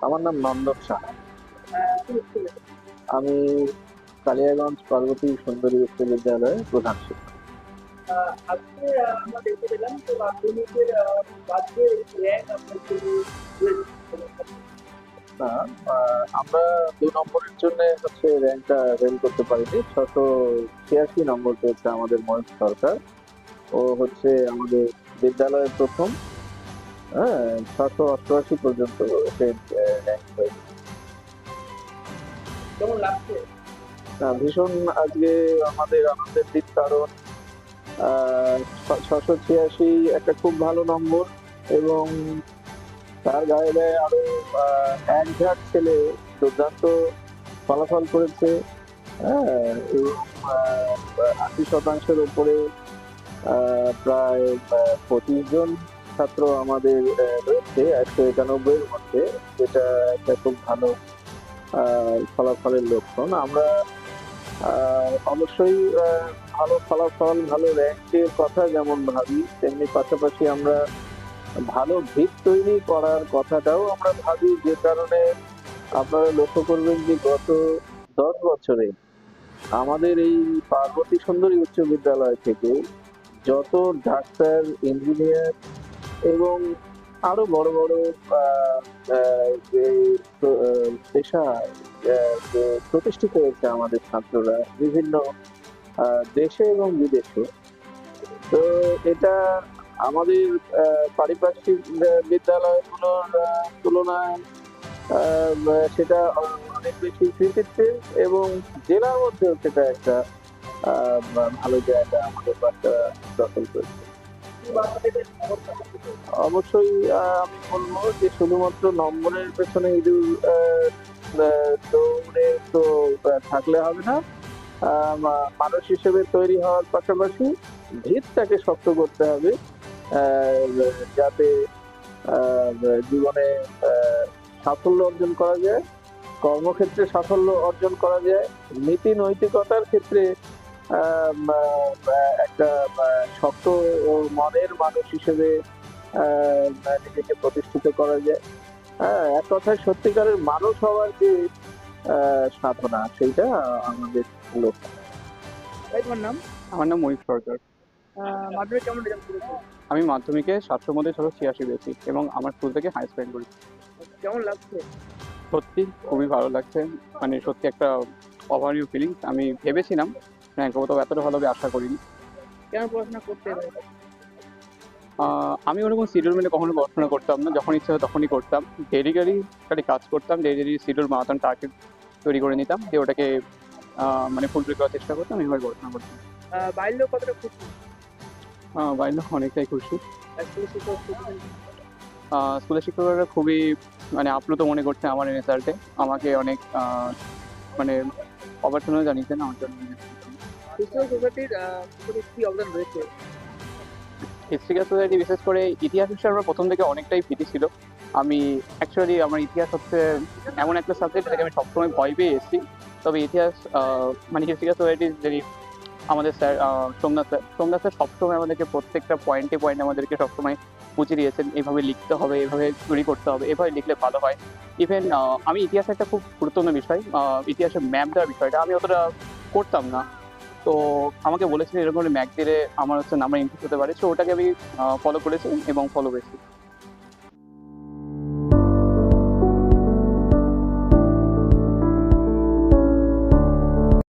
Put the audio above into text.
আমার নাম নন্দন সাহা। কোন স্কুলে? আমি কালিয়াগঞ্জ পার্বতী সুন্দরী উচ্চ বিদ্যালয়ের প্রধান শিক্ষক। আজকে আমরা দেখতে পেলাম যে মাধ্যমিকের রাজ্যের র্যাঙ্ক আপনার জন্য রয়েছে। না, আমরা 2 নম্বরের জন্য র্যাঙ্কটা বের করতে পারিনি। 686 নম্বর পেয়েছে আমাদের মহেশ সরকার। ও আমাদের বিদ্যালয়ের প্রথম। হ্যাঁ, 688 পর্যন্ত সে র্যাঙ্ক হয়েছে। কেমন লাগছে? ভীষণ আজকে আমাদের আনন্দের দিক, কারণ 686 একটা খুব ভালো নম্বর, এবং তার গায়ে গায়ে আরো এক ঝাঁক ছেলে দুর্দান্ত ফলাফল করেছে। হ্যাঁ, এবং 80% উপরে প্রায় 25 জন ছাত্র আমাদের রয়েছে 191-এর মধ্যে, যেটা একটা খুব ভালো ফলাফলের লক্ষণ। আমরা অবশ্যই ভালো ফলাফল, ভালো র্যাঙ্কের কথা যেমন ভাবি, তেমনি পাশাপাশি আমরা ভালো ভিত তৈরি করার কথাটাও আমরা ভাবি, যে কারণে আপনারা লক্ষ্য করবেন যে গত 10 বছরে আমাদের এই পার্বতী সুন্দরী উচ্চ বিদ্যালয় থেকে যত ডাক্তার, ইঞ্জিনিয়ার এবং আরো বড় বড় আহ, আহ, যে পেশায় যে প্রতিষ্ঠিত হয়েছে আমাদের ছাত্ররা বিভিন্ন দেশে এবং বিদেশে। তো এটা আমাদের পারিপার্শ্বিক বিদ্যালয়গুলোর তুলনায় সেটা অনেক বেশি কৃতিত্বের, এবং জেলার মধ্যেও সেটা একটা ভালো জায়গা আমাদের বাচ্চারা দখল করেছে। অবশ্যই আমি বলবো যে শুধুমাত্র নম্বরের পেছনে ইঁদুর দৌড়ে তো থাকলে হবে না। মানুষ হিসেবে তৈরি হওয়ার পাশাপাশি ভিতটাকে শক্ত করতে হবে, যাতে আহ, জীবনে সাফল্য অর্জন করা যায়, কর্মক্ষেত্রে সাফল্য অর্জন করা যায়, নীতি নৈতিকতার ক্ষেত্রে একটা শক্ত ও মনের মানুষ হিসেবে নিজেকে প্রতিষ্ঠিত করা যায়। হ্যাঁ, এক কথায় সত্যিকারের মানুষ হওয়ার যে সাধনা, সেইটা আমাদের লক্ষ্য। ভাই, তোমার নাম? আমার নাম ময়ূর সরকার। মাধ্যমিক কেমন রেজাল্ট করেছো? আমি মাধ্যমিকে 700 মধ্যে 686 পেয়েছি এবং আমার স্কুল থেকে হাই স্কোর করেছি। কেমন লাগছে? সত্যি খুবই ভালো লাগছে, মানে সত্যি একটা অভারনিউ ফিলিংস। আমি ভেবেছিলাম র্যাঙ্ক হবো, তবে এতটা ভালো হবে আশা করিনি। কেন পড়াশোনা করতে হবে? আমি ওরকম শিডিউল মেনে কখনো পড়াশোনা করতাম না, যখন ইচ্ছা হয় তখনই করতাম। ডেইলি খালি কাজ করতাম, ডেইলি শিডিউল বানাতাম, টার্গেট তৈরি করে নিতাম, দিয়ে ওটাকে মানে ফুলফিল করার চেষ্টা করতাম, এভাবে পড়াশোনা করতাম। বাইরের লোক কতটা খুশি? বাইরে অনেকটাই খুশি। স্কুলের শিক্ষক শিক্ষিকা? স্কুলের শিক্ষকরা খুবই মানে আপ্লুত মনে করছে আমার রেজাল্টে, আমাকে অনেক মানে অভ্যর্থনা জানিয়েছেন আমার জন্য। হিস্টোরিক্যাল সোসাইটির কি অবদান রয়েছে? হিস্ট্রিক্যাল সোসাইটি বিশেষ করে ইতিহাস বিষয়ে আমার প্রথম থেকে অনেকটাই ভীতি ছিল। আমি অ্যাকচুয়ালি আমার ইতিহাস এমন একটা সাবজেক্ট যেটাকে আমি সবসময় ভয় পেয়ে এসেছি। তবে ইতিহাস মানে হিস্ট্রিক্যাল সোসাইটির যদি আমাদের স্যার সোমনাথ স্যার সবসময় আমাদেরকে প্রত্যেকটা পয়েন্টে পয়েন্টে আমাদেরকে সবসময় বুঝিয়ে দিয়েছেন, এভাবে লিখতে হবে, এভাবে তৈরি করতে হবে, এভাবে লিখলে ভালো হয়। ইভেন আমি ইতিহাস একটা খুব গুরুত্বপূর্ণ বিষয়, ইতিহাসের ম্যাপ দেওয়ার বিষয়টা আমি অতটা করতাম না। তো আমাকে বলেছিল এরকম ম্যাক দিলে আমার নাম্বার ইমপ্রুভ হতে পারে, সো ওটাকে আমি ফলো করেছি এবং ফলো করেছি।